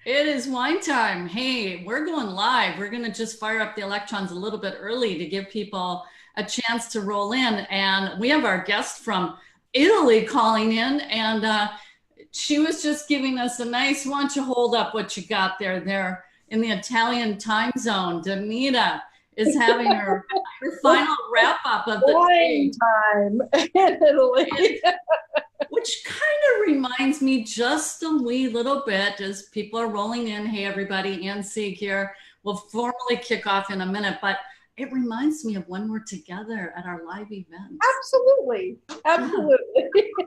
It is wine time. Hey, we're going live. We're going to just fire up the electrons a little bit early to give people a chance to roll in. And we have our guest from Italy calling in, and she was just giving us a nice, why don't you hold up what you got there? There in the Italian time zone. Danita is having her final wrap up of the day. Wine time in Italy. Which kind of reminds me just a wee little bit as people are rolling in. Hey, everybody, Ann Sieg here. We'll formally kick off in a minute, but it reminds me of when we're together at our live events. Absolutely. Absolutely.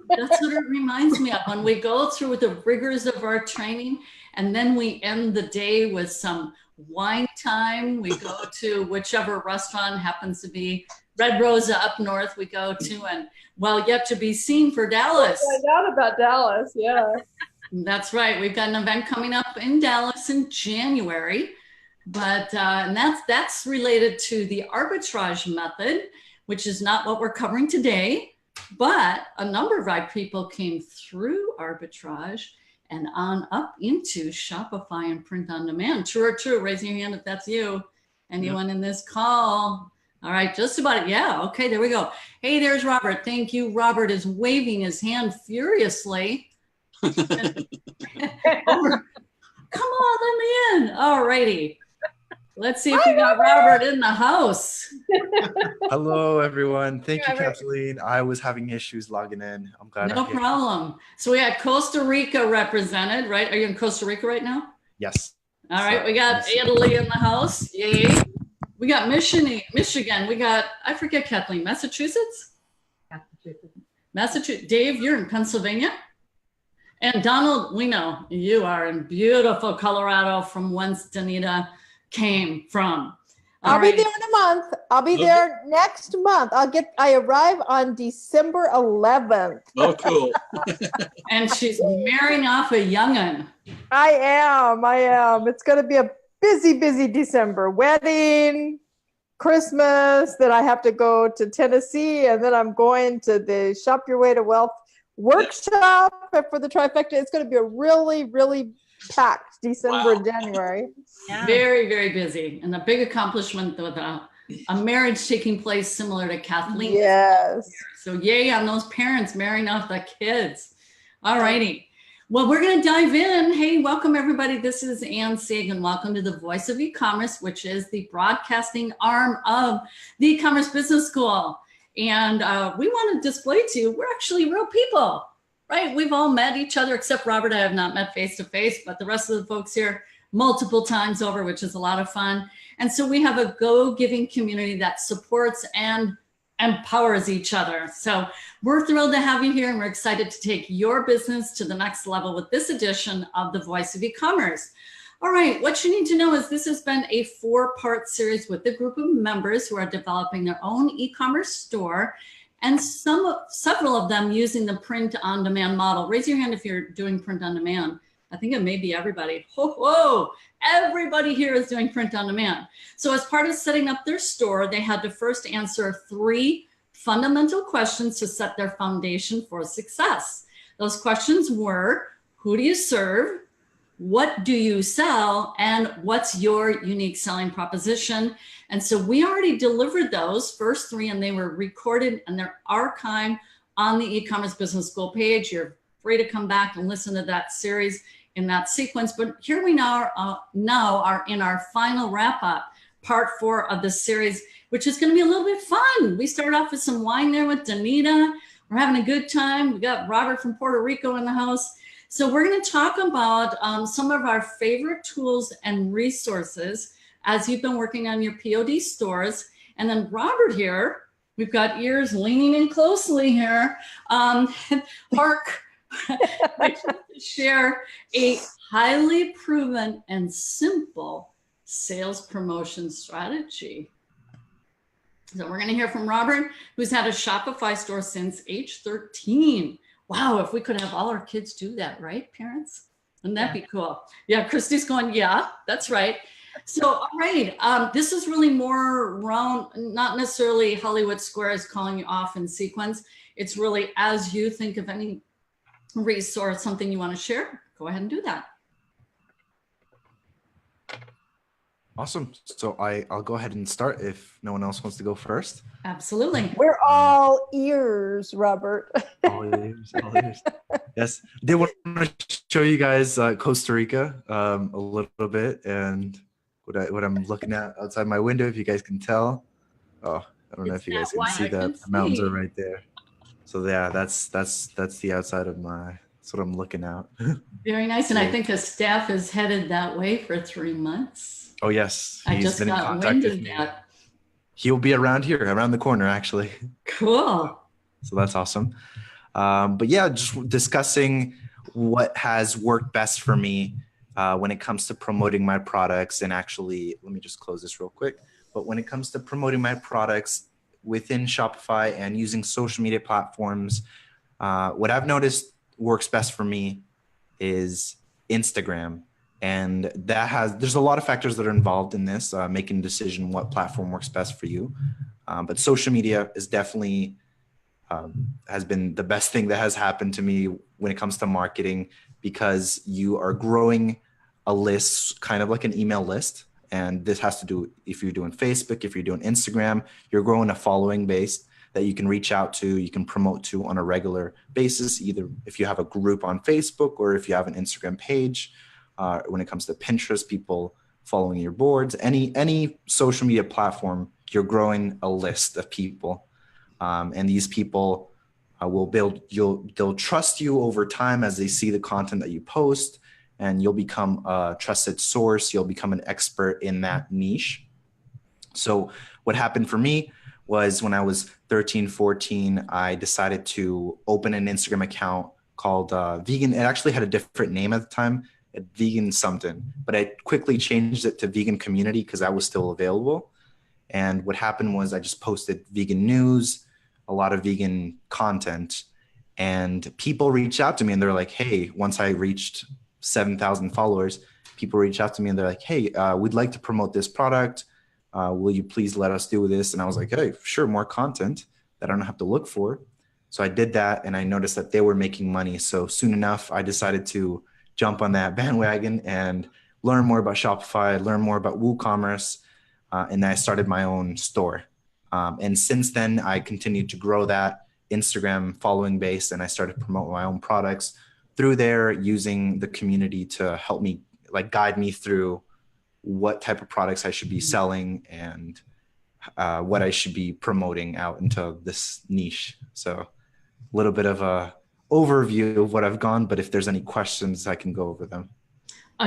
That's what it reminds me of when we go through the rigors of our training and then we end the day with some wine time. We go to whichever restaurant happens to be Red Rosa up north we go to, and well, yet to be seen for Dallas. Find out about Dallas, yeah. That's right. We've got an event coming up in Dallas in January, but and that's related to the arbitrage method, which is not what we're covering today. But a number of our people came through arbitrage and on up into Shopify and print on demand. True or true? Raise your hand if that's you. Anyone in this call? All right, just about it. Yeah, okay, there we go. Hey, there's Robert. Thank you. Robert is waving his hand furiously. Come on, let me in. All righty. Let's see if we got Robert in the house. Hello, everyone. Thank you, Kathleen. I was having issues logging in. I'm glad. No problem. So we got Costa Rica represented, right? Are you in Costa Rica right now? Yes. All right, we got Italy in the house. Yay. We got Michigan. We got, I forget, Kathleen, Massachusetts? Massachusetts. Dave, you're in Pennsylvania? And Donald, we know you are in beautiful Colorado, from whence Danita came from. I'll be there in a month. I'll be there next month. I arrive on December 11th. Oh, cool. And she's marrying off a young'un. I am. It's going to be a busy December. Wedding, Christmas, then I have to go to Tennessee, and then I'm going to the Shop Your Way to Wealth workshop for the trifecta. It's going to be a really packed December and January. Yeah. Very busy, and a big accomplishment with a marriage taking place similar to Kathleen. Yes. So yay on those parents marrying off the kids. All righty. Well, we're going to dive in. Hey, welcome everybody. This is Ann Sieg, and welcome to the Voice of E-commerce, which is the broadcasting arm of the E-commerce Business School. And we want to display to you, we're actually real people, right? We've all met each other, except Robert I have not met face to face, but the rest of the folks here multiple times over, which is a lot of fun. And so we have a go-giving community that supports and empowers each other. So we're thrilled to have you here, and we're excited to take your business to the next level with this edition of the Voice of E-commerce. All right, what you need to know is this has been a 4-part series with a group of members who are developing their own e-commerce store, and several of them using the print-on-demand model. Raise your hand if you're doing print-on-demand. I think it may be everybody. Whoa, everybody here is doing print-on-demand. So as part of setting up their store, they had to first answer 3 fundamental questions to set their foundation for success. Those questions were, who do you serve? What do you sell? And what's your unique selling proposition? And so we already delivered those first 3, and they were recorded and they're archived on the e-commerce business school page. You're free to come back and listen to that series in that sequence. But here we now are in our final wrap up, part 4 of the series, which is going to be a little bit fun. We started off with some wine there with Danita. We're having a good time. We got Robert from Puerto Rico in the house. So we're going to talk about some of our favorite tools and resources as you've been working on your POD stores. And then Robert here, we've got ears leaning in closely here. Mark, share a highly proven and simple sales promotion strategy. So we're going to hear from Robert, who's had a Shopify store since age 13. Wow, if we could have all our kids do that, right, parents? Wouldn't that be cool? Yeah, Christy's going, yeah, that's right. So, all right, this is really more around, not necessarily Hollywood Squares calling you off in sequence. It's really as you think of any resource, something you want to share, go ahead and do that. Awesome. So I'll go ahead and start if no one else wants to go first. Absolutely. We're all ears, Robert. All ears, all ears. Yes, did want to show you guys Costa Rica a little bit and what I'm looking at outside my window. If you guys can tell, oh, I don't know It's if you that guys can white. see I can that the mountains are see. right there. So yeah, that's the outside of my. That's what I'm looking at. Very nice. And I Yeah. think a staff is headed that way for 3 months. Oh yes, I he's just been in got contact wind with of me. that. He'll be around here, around the corner, actually. Cool. So that's awesome. But yeah, just discussing what has worked best for me when it comes to promoting my products. And actually, let me just close this real quick. But when it comes to promoting my products within Shopify and using social media platforms, what I've noticed works best for me is Instagram. And there's a lot of factors that are involved in this, making a decision what platform works best for you. But social media is definitely has been the best thing that has happened to me when it comes to marketing, because you are growing a list, kind of like an email list. And this has to do, if you're doing Facebook, if you're doing Instagram, you're growing a following base that you can reach out to, you can promote to on a regular basis, either if you have a group on Facebook or if you have an Instagram page. When it comes to Pinterest, people following your boards, any social media platform, you're growing a list of people. And these people they'll trust you over time as they see the content that you post, and you'll become a trusted source. You'll become an expert in that niche. So what happened for me was when I was 13, 14, I decided to open an Instagram account called Vegan. It actually had a different name at the time, Vegan something, but I quickly changed it to Vegan Community because I was still available. And what happened was I just posted vegan news, a lot of vegan content, and people reached out to me and they're like, hey, once I reached 7,000 followers, people reached out to me and they're like, hey, we'd like to promote this product. Will you please let us do this? And I was like, hey, sure, more content that I don't have to look for. So I did that and I noticed that they were making money. So soon enough, I decided to jump on that bandwagon and learn more about Shopify, learn more about WooCommerce. And then I started my own store. And since then, I continued to grow that Instagram following base, and I started promoting my own products through there, using the community to help me, like, guide me through what type of products I should be selling and what I should be promoting out into this niche. So a little bit of a overview of what I've gone, but if there's any questions, I can go over them.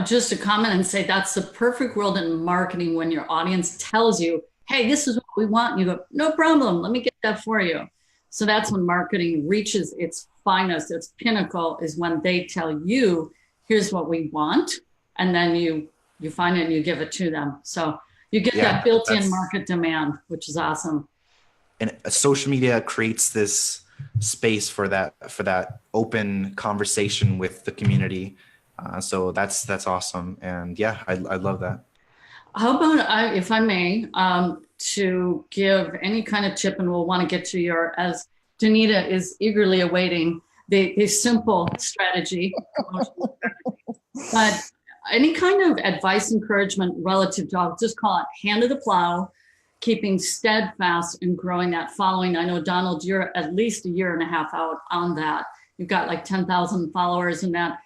Just to comment and say that's the perfect world in marketing when your audience tells you, hey, this is what we want. And you go, no problem. Let me get that for you. So that's when marketing reaches its finest, its pinnacle, is when they tell you, here's what we want. And then you find it and you give it to them. So you get that built-in market demand, which is awesome. And social media creates this space for that open conversation with the community. So that's awesome. And yeah, I love that. How about, if I may, to give any kind of tip, and we'll want to get to your, as Danita is eagerly awaiting the simple strategy, but any kind of advice, encouragement relative to, I'll just call it hand to the plow, keeping steadfast and growing that following. I know, Donald, you're at least a year and a half out on that. You've got like 10,000 followers and that,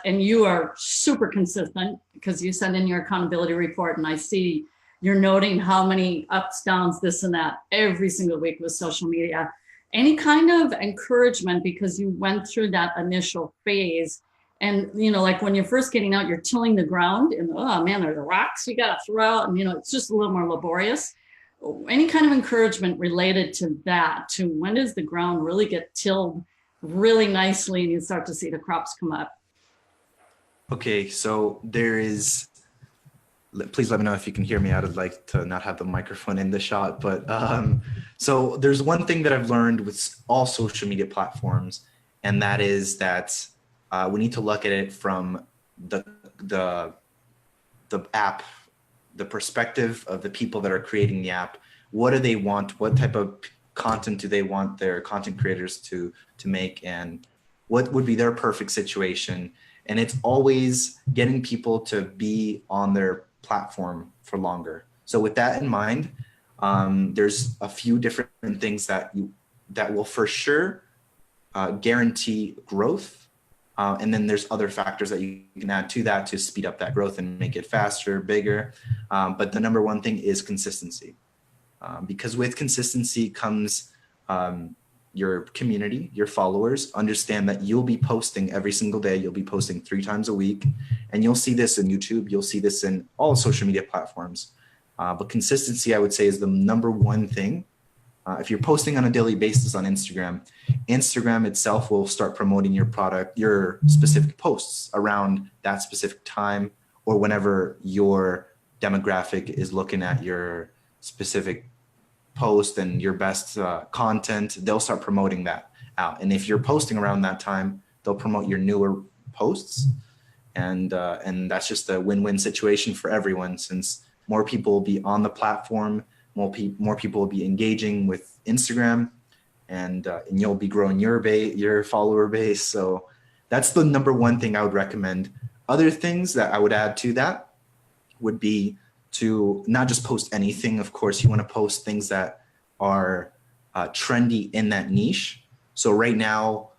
and you are super consistent because you send in your accountability report and I see you're noting how many ups, downs, this and that every single week with social media. Any kind of encouragement, because you went through that initial phase, and like when you're first getting out, you're tilling the ground and oh man, there's rocks you got to throw out, and it's just a little more laborious. Any kind of encouragement related to that, to when does the ground really get tilled really nicely and you start to see the crops come up? Okay, so please let me know if you can hear me. I'd like to not have the microphone in the shot, but so there's one thing that I've learned with all social media platforms, and that is that we need to look at it from the app, the perspective of the people that are creating the app. What do they want? What type of content do they want their content creators to make, and what would be their perfect situation? And it's always getting people to be on their platform for longer. So with that in mind, there's a few different things that will for sure guarantee growth. And then there's other factors that you can add to that to speed up that growth and make it faster, bigger. But the number one thing is consistency. Because with consistency comes your community, your followers understand that you'll be posting every single day. You'll be posting 3 times a week. And you'll see this in YouTube. You'll see this in all social media platforms. But consistency, I would say, is the number one thing. If you're posting on a daily basis on Instagram, Instagram itself will start promoting your product, your specific posts around that specific time or whenever your demographic is looking at your specific post and your best content, they'll start promoting that out. And if you're posting around that time, they'll promote your newer posts. And that's just a win-win situation for everyone, since more people will be on the platform, more people will be engaging with Instagram, and you'll be growing your follower base. So that's the number one thing I would recommend. Other things that I would add to that would be to not just post anything. Of course, you want to post things that are trendy in that niche. So right now,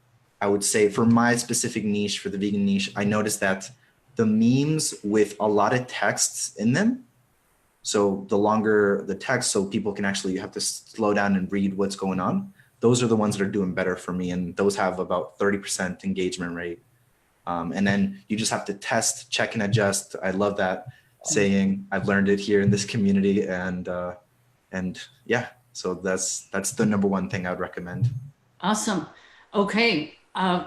I would say for my specific niche, for the vegan niche, I noticed that the memes with a lot of texts in them, so the longer the text, so people can actually have to slow down and read what's going on, those are the ones that are doing better for me. And those have about 30% engagement rate. And then you just have to test, check, and adjust. I love that saying. I've learned it here in this community. And yeah, so that's the number one thing I would recommend. Awesome. Okay.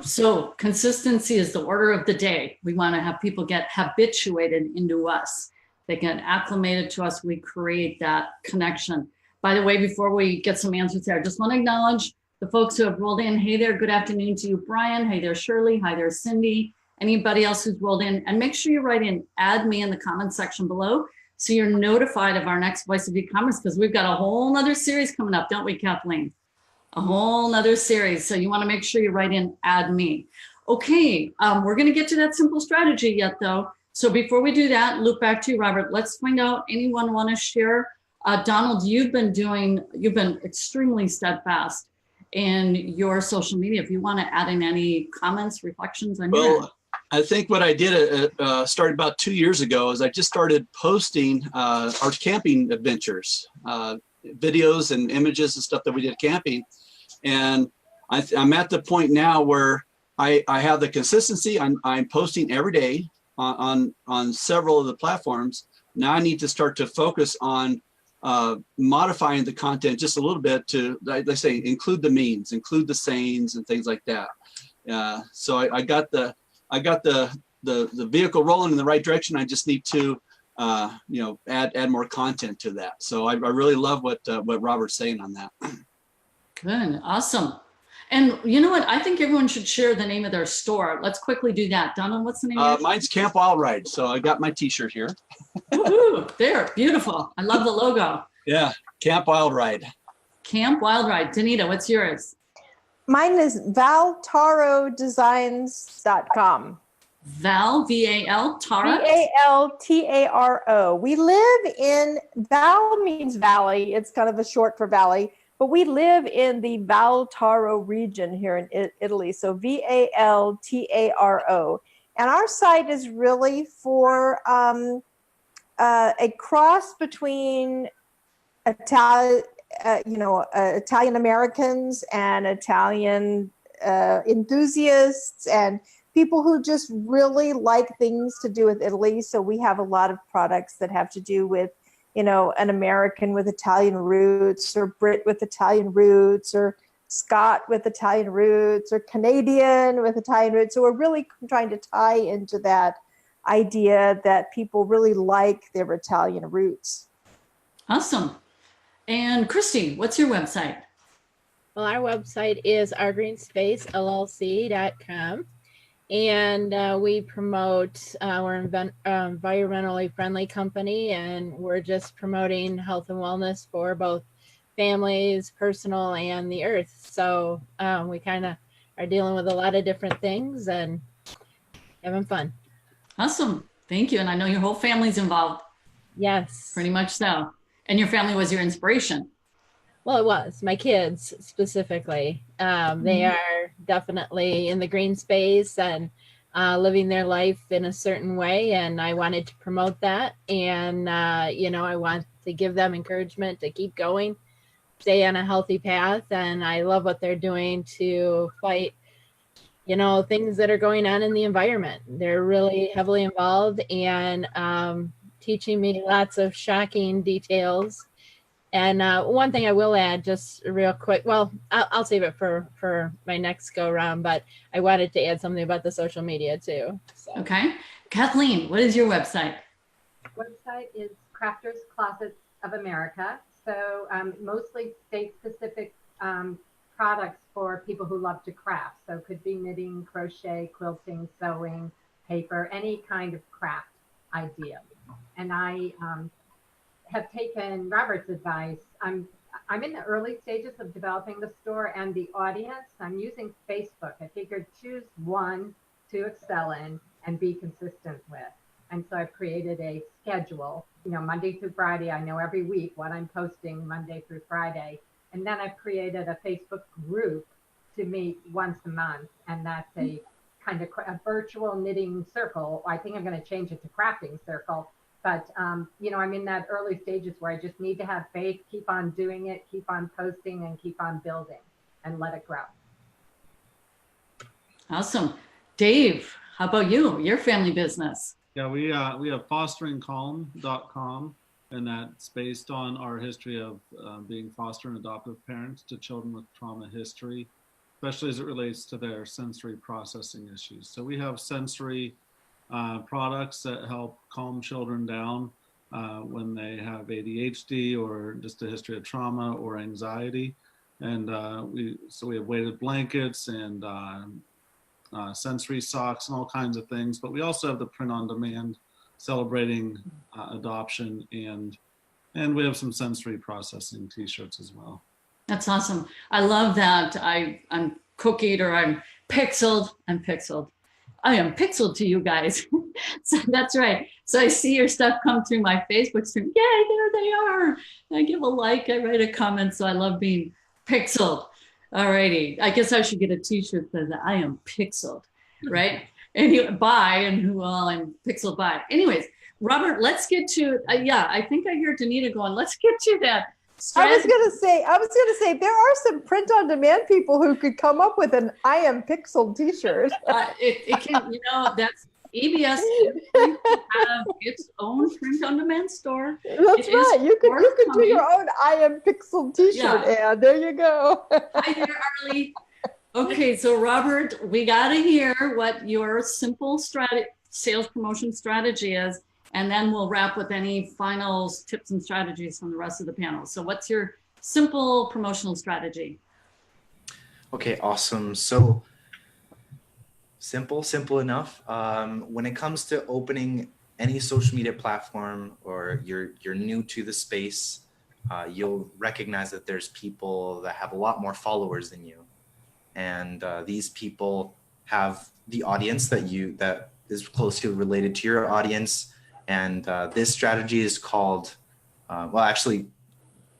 So consistency is the order of the day. We want to have people get habituated into us. They get acclimated to us. We create that connection. By the way, before we get some answers there, I just want to acknowledge the folks who have rolled in. Hey there, good afternoon to you, Brian. Hey there, Shirley. Hi there, Cindy. Anybody else who's rolled in. And make sure you write in, add me in the comments section below, so you're notified of our next Voice of E-commerce, because we've got a whole nother series coming up, don't we, Kathleen? A whole nother series. So you want to make sure you write in, add me. Okay, we're going to get to that simple strategy yet, though. So before we do that, loop back to you, Robert. Let's find out, anyone want to share? Donald, you've been extremely steadfast in your social media. If you want to add in any comments, reflections on your end. I think what I did started about 2 years ago is I just started posting our camping adventures, videos and images and stuff that we did camping. And I'm at the point now where I have the consistency. I'm posting every day on several of the platforms. Now I need to start to focus on modifying the content just a little bit to, like I say, include the memes, include the sayings and things like that. So I got the vehicle rolling in the right direction. I just need to add more content to that. So I really love what Robert's saying on that. Good, awesome. And you know what? I think everyone should share the name of their store. Let's quickly do that. Donald, what's the name of yours? Mine's Camp Wild Ride. So I got my t-shirt here. Woohoo, there, beautiful. I love the logo. Yeah, Camp Wild Ride. Camp Wild Ride. Danita, what's yours? Mine is valtarodesigns.com. Val, V-A-L, Tara? V-A-L-T-A-R-O. We live in, Val means valley. It's kind of a short for valley. But we live in the Valtaro region here in Italy. So V-A-L-T-A-R-O. And our site is really for a cross between Italian Americans and Italian enthusiasts and people who just really like things to do with Italy. So we have a lot of products that have to do with, an American with Italian roots, or Brit with Italian roots, or Scot with Italian roots, or Canadian with Italian roots. So we're really trying to tie into that idea that people really like their Italian roots. Awesome. And Christy, what's your website? Well, our website is ourgreenspaceLLC.com. And we promote, we're an environmentally friendly company, and we're just promoting health and wellness for both families, personal, and the earth. So we kind of are dealing with a lot of different things and having fun. Awesome. Thank you. And I know your whole family's involved. Yes. Pretty much so. And your family was your inspiration. Well, it was my kids specifically. They are definitely in the green space and living their life in a certain way. And I wanted to promote that. And, I want to give them encouragement to keep going, stay on a healthy path. And I love what they're doing to fight, things that are going on in the environment. They're really heavily involved and teaching me lots of shocking details. And one thing I will add, just real quick, well, I'll save it for my next go round, but I wanted to add something about the social media too. So. Okay. Kathleen, what is your website? Website is Crafters Closets of America. So mostly state-specific products for people who love to craft. So it could be knitting, crochet, quilting, sewing, paper, any kind of craft idea. And I have taken Robert's advice. I'm in the early stages of developing the store and the audience. I'm using Facebook. I figured choose one to excel in and be consistent with. And so I've created a schedule, Monday through Friday. I know every week what I'm posting Monday through Friday. And then I've created a Facebook group to meet once a month. And that's a kind of a virtual knitting circle. I think I'm going to change it to crafting circle. But, I'm in that early stages where I just need to have faith, keep on doing it, keep on posting, and keep on building and let it grow. Awesome. Dave, how about you? Your family business? Yeah, we have fosteringcalm.com, and that's based on our history of being foster and adoptive parents to children with trauma history, especially as it relates to their sensory processing issues. So we have sensory products that help calm children down when they have ADHD or just a history of trauma or anxiety. And we have weighted blankets and sensory socks and all kinds of things. But we also have the print on demand celebrating adoption, and we have some sensory processing t-shirts as well. That's awesome. I love that. I'm Cook Eater. I'm pixeled. I am pixeled to you guys. So that's right. So I see your stuff come through my Facebook stream. Yay, there they are. I give a like, I write a comment. So I love being pixeled. All righty. I guess I should get a t-shirt that says I am pixeled, right? And I'm pixeled by. Anyways, Robert, let's get to, I think I hear Danita going, let's get to that. I was gonna say there are some print on demand people who could come up with an I am pixeled t-shirt. It can, that's EBS have its own print on demand store. That's right. You could do your own I am pixeled t-shirt ad. There you go. Hi there, Arlie. Okay, so Robert, we gotta hear what your simple sales promotion strategy is. And then we'll wrap with any final tips and strategies from the rest of the panel. So what's your simple promotional strategy? Okay, awesome. So simple enough. When it comes to opening any social media platform, or you're new to the space, you'll recognize that there's people that have a lot more followers than you. And these people have the audience that is closely related to your audience. And this strategy is called, actually,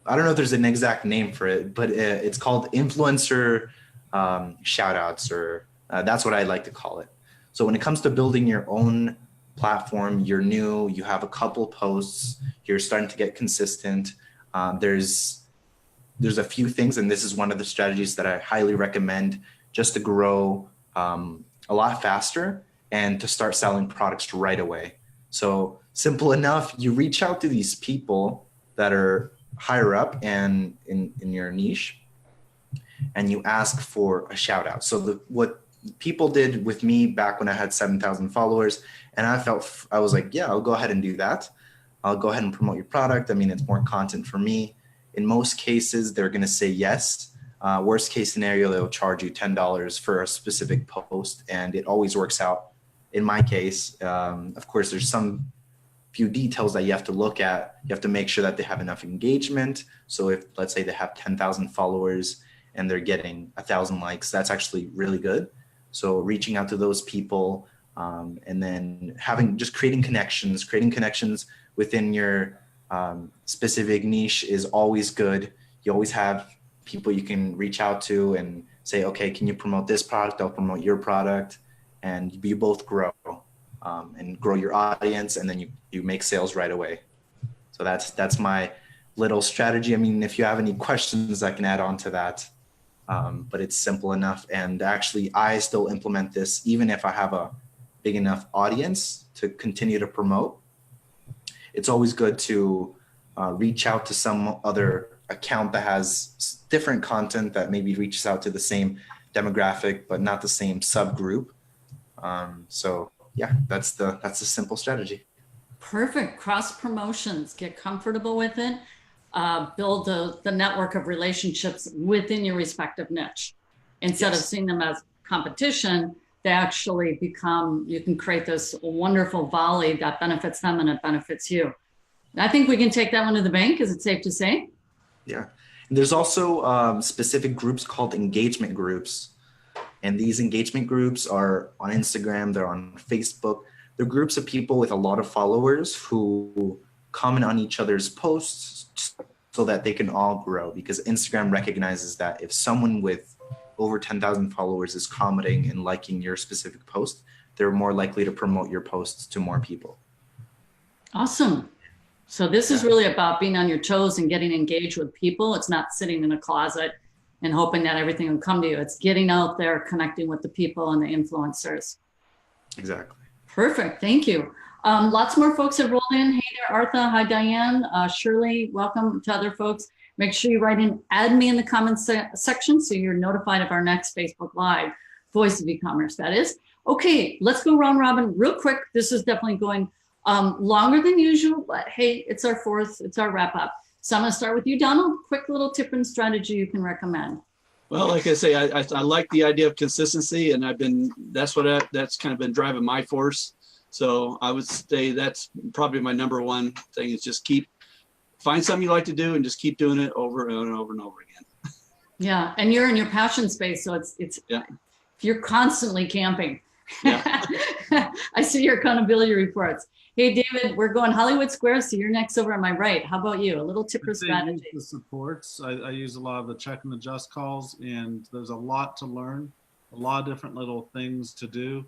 I don't know if there's an exact name for it, but it's called influencer shout outs, or that's what I like to call it. So when it comes to building your own platform, you're new, you have a couple posts, you're starting to get consistent. There's a few things, and this is one of the strategies that I highly recommend just to grow a lot faster and to start selling products right away. So simple enough, you reach out to these people that are higher up and in your niche, and you ask for a shout out. So what people did with me back when I had 7,000 followers, and I was like, yeah, I'll go ahead and do that. I'll go ahead and promote your product. I mean, it's more content for me. In most cases, they're going to say yes. Worst case scenario, they'll charge you $10 for a specific post, and it always works out. In my case, of course, there's some few details that you have to look at. You have to make sure that they have enough engagement. So if, let's say, they have 10,000 followers and they're getting 1,000 likes, that's actually really good. So reaching out to those people, and then creating connections within your specific niche is always good. You always have people you can reach out to and say, okay, can you promote this product? I'll promote your product, and you both grow and grow your audience, and then you make sales right away. So that's my little strategy. I mean, if you have any questions, I can add on to that. But it's simple enough. And actually, I still implement this even if I have a big enough audience to continue to promote. It's always good to reach out to some other account that has different content that maybe reaches out to the same demographic, but not the same subgroup. So yeah, that's the simple strategy. Perfect. Cross promotions, get comfortable with it. Build the network of relationships within your respective niche. Instead of seeing them as competition, they actually become, you can create this wonderful volley that benefits them and it benefits you. I think we can take that one to the bank. Is it safe to say? Yeah. And there's also specific groups called engagement groups. And these engagement groups are on Instagram, they're on Facebook. They're groups of people with a lot of followers who comment on each other's posts so that they can all grow, because Instagram recognizes that if someone with over 10,000 followers is commenting and liking your specific post, they're more likely to promote your posts to more people. Awesome. So this is really about being on your toes and getting engaged with people. It's not sitting in a closet and hoping that everything will come to you. It's getting out there, connecting with the people and the influencers. Exactly. Perfect. Thank you. Lots more folks have rolled in. Hey there, Artha. Hi, Diane. Shirley, welcome to other folks. Make sure you write in, add me in the comments section so you're notified of our next Facebook Live, Voice of E-commerce, that is. Okay, let's go round robin real quick. This is definitely going longer than usual, but hey, it's our fourth, it's our wrap up. So I'm gonna start with you, Donald. Quick little tip and strategy you can recommend. Well, like I say, I like the idea of consistency, and that's kind of been driving my force. So I would say that's probably my number one thing, is just find something you like to do and just keep doing it over and over and over again. Yeah, and you're in your passion space, so it's you're constantly camping. Yeah. I see your accountability reports. Hey, David, we're going Hollywood Square, so you're next over on my right. How about you? A little tip or strategy? The supports. I use a lot of the check and adjust calls, and there's a lot to learn, a lot of different little things to do.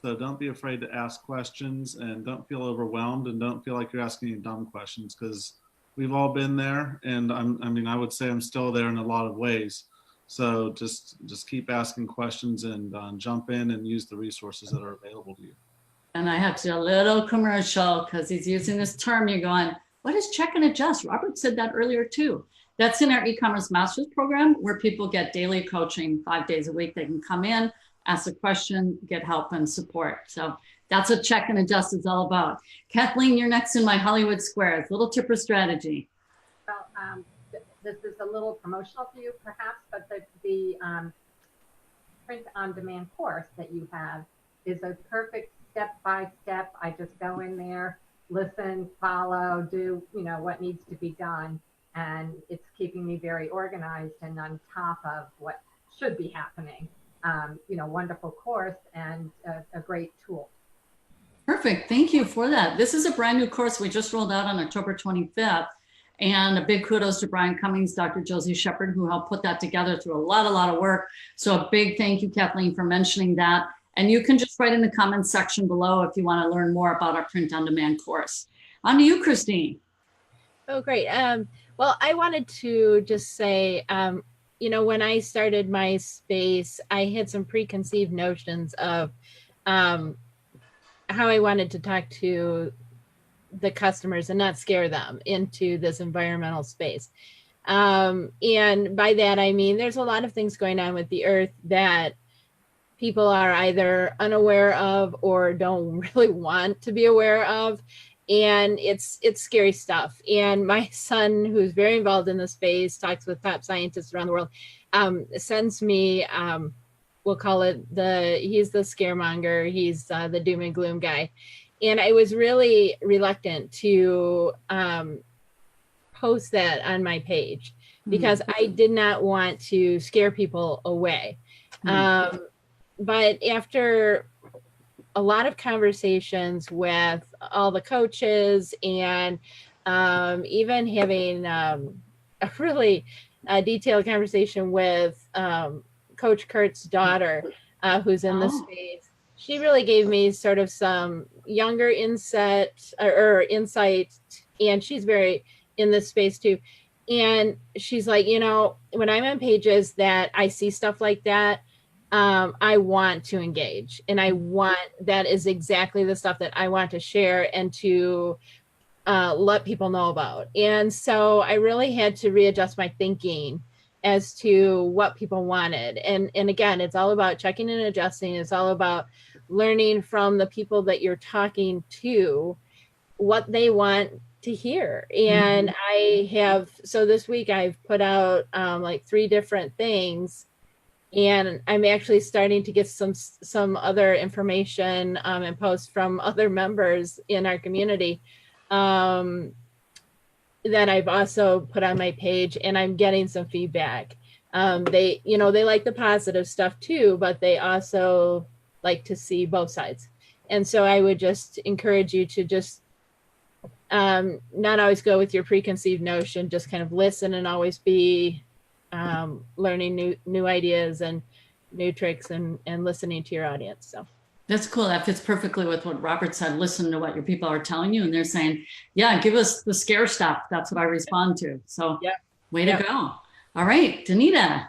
So don't be afraid to ask questions, and don't feel overwhelmed, and don't feel like you're asking any dumb questions, because we've all been there, and I would say I'm still there in a lot of ways. So just keep asking questions and jump in and use the resources that are available to you. And I have to do a little commercial because he's using this term. You're going, what is check and adjust? Robert said that earlier too. That's in our e-commerce masters program, where people get daily coaching 5 days a week. They can come in, ask a question, get help and support. So that's what check and adjust is all about. Kathleen, you're next in my Hollywood Squares. Little tip or strategy. Well, this is a little promotional for you perhaps, but the print on demand course that you have is a perfect step-by-step. I just go in there, listen, follow, do what needs to be done, and it's keeping me very organized and on top of what should be happening. Wonderful course and a great tool. Perfect. Thank you for that. This is a brand new course we just rolled out on October 25th. And a big kudos to Brian Cummings, Dr. Josie Shepard, who helped put that together through a lot of work. So a big thank you, Kathleen, for mentioning that. And you can just write in the comments section below if you want to learn more about our print on demand course. On to you, Christine. Oh, great. Well, I wanted to just say, when I started my space, I had some preconceived notions of how I wanted to talk to the customers and not scare them into this environmental space. And by that, I mean, there's a lot of things going on with the earth that people are either unaware of or don't really want to be aware of. And it's scary stuff. And my son, who's very involved in the space, talks with top scientists around the world, sends me, we'll call it he's the scaremonger. He's the doom and gloom guy. And I was really reluctant to post that on my page because I did not want to scare people away. But after a lot of conversations with all the coaches, and even having a really detailed conversation with Coach Kurt's daughter, who's in the space. She really gave me sort of some younger insight, and she's very in this space too. And she's like, you know, when I'm on pages that I see stuff like that, I want to engage, and that is exactly the stuff that I want to share and to let people know about. And so I really had to readjust my thinking as to what people wanted. And again, it's all about checking and adjusting. It's all about learning from the people that you're talking to what they want to hear. And so this week I've put out like 3 different things, and I'm actually starting to get some other information and posts from other members in our community that I've also put on my page, and I'm getting some feedback. They like the positive stuff too, but they also like to see both sides. And so I would just encourage you to just not always go with your preconceived notion, just kind of listen and always be learning new ideas and new tricks and listening to your audience. So that's cool. That fits perfectly with what Robert said. Listen to what your people are telling you. And they're saying, yeah, give us the scare stuff. That's what I respond to. So way to go. All right, Danita.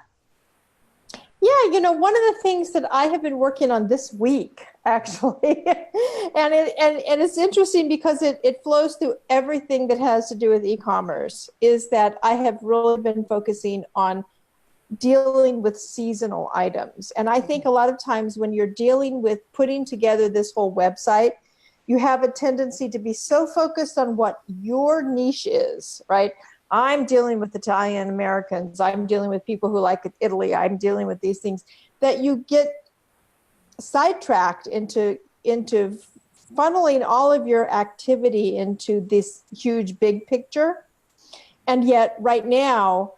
Yeah, you know, one of the things that I have been working on this week, actually, and it's interesting because it flows through everything that has to do with e-commerce, is that I have really been focusing on dealing with seasonal items. And I think a lot of times when you're dealing with putting together this whole website, you have a tendency to be so focused on what your niche is, right? I'm dealing with Italian Americans. I'm dealing with people who like Italy. I'm dealing with these things, that you get sidetracked into funneling all of your activity into this huge big picture. And yet right now,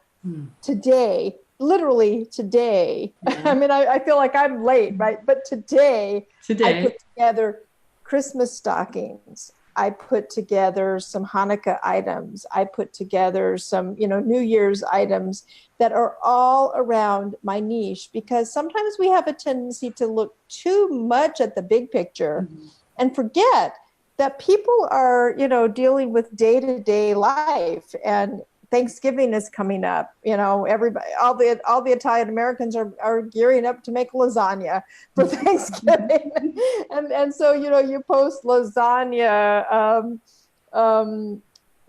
today, literally today, I mean, I feel like I'm late, right? But today I put together Christmas stockings. I put together some Hanukkah items. I put together some, New Year's items that are all around my niche, because sometimes we have a tendency to look too much at the big picture and forget that people are, dealing with day-to-day life, and Thanksgiving is coming up. Everybody, all the Italian Americans are gearing up to make lasagna for Thanksgiving, and so you post lasagna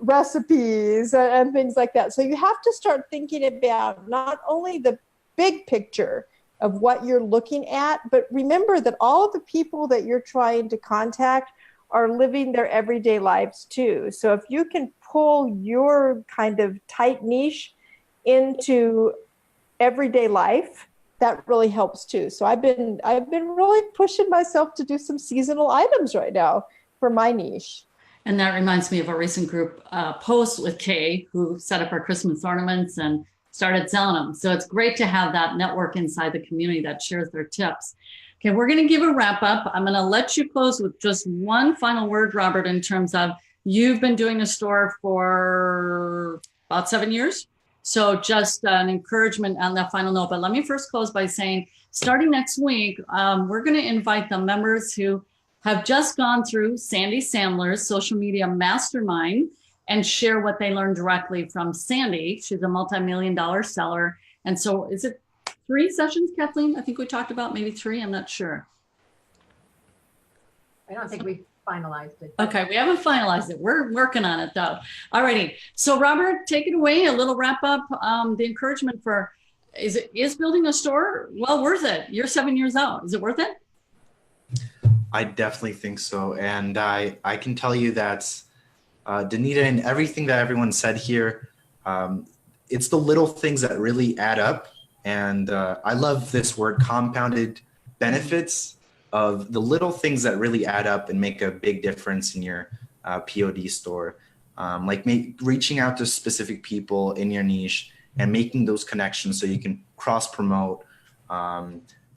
recipes and things like that. So you have to start thinking about not only the big picture of what you're looking at, but remember that all of the people that you're trying to contact are living their everyday lives too. So if you can pull your kind of tight niche into everyday life, that really helps too. So I've been really pushing myself to do some seasonal items right now for my niche. And that reminds me of a recent group post with Kay, who set up our Christmas ornaments and started selling them. So it's great to have that network inside the community that shares their tips. Okay, we're going to give a wrap up. I'm going to let you close with just one final word, Robert, in terms of you've been doing the store for about 7 years. So just an encouragement on that final note. But let me first close by saying, starting next week, we're going to invite the members who have just gone through Sandy Sandler's social media mastermind and share what they learned directly from Sandy. She's a multi-million-dollar seller. And so is it 3 sessions, Kathleen? I think we talked about maybe 3. I'm not sure. I don't think we finalized it. Okay, we haven't finalized it. We're working on it though. All righty. So Robert, take it away. A little wrap up. The encouragement for, is building a store well worth it? You're 7 years out. Is it worth it? I definitely think so. And I can tell you that Danita, and everything that everyone said here, it's the little things that really add up. And I love this word, compounded benefits, of the little things that really add up and make a big difference in your POD store. Like reaching out to specific people in your niche and making those connections so you can cross promote,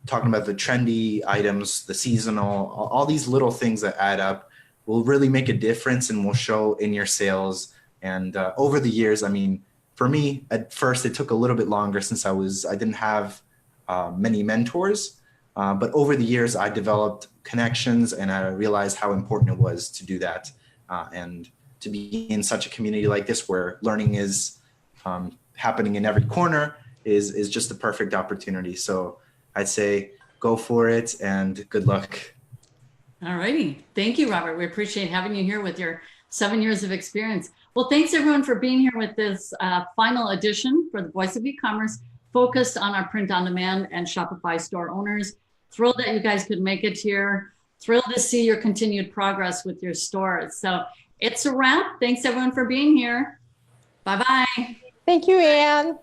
talking about the trendy items, the seasonal, all these little things that add up will really make a difference and will show in your sales. And over the years, I mean, for me, at first, it took a little bit longer since I didn't have many mentors. But over the years, I developed connections and I realized how important it was to do that. And to be in such a community like this where learning is happening in every corner is just the perfect opportunity. So I'd say go for it and good luck. All righty. Thank you, Robert. We appreciate having you here with your 7 years of experience. Well, thanks everyone for being here with this final edition for the Voice of E-commerce focused on our print on demand and Shopify store owners. Thrilled that you guys could make it here. Thrilled to see your continued progress with your stores. So it's a wrap. Thanks everyone for being here. Bye-bye. Thank you, Anne.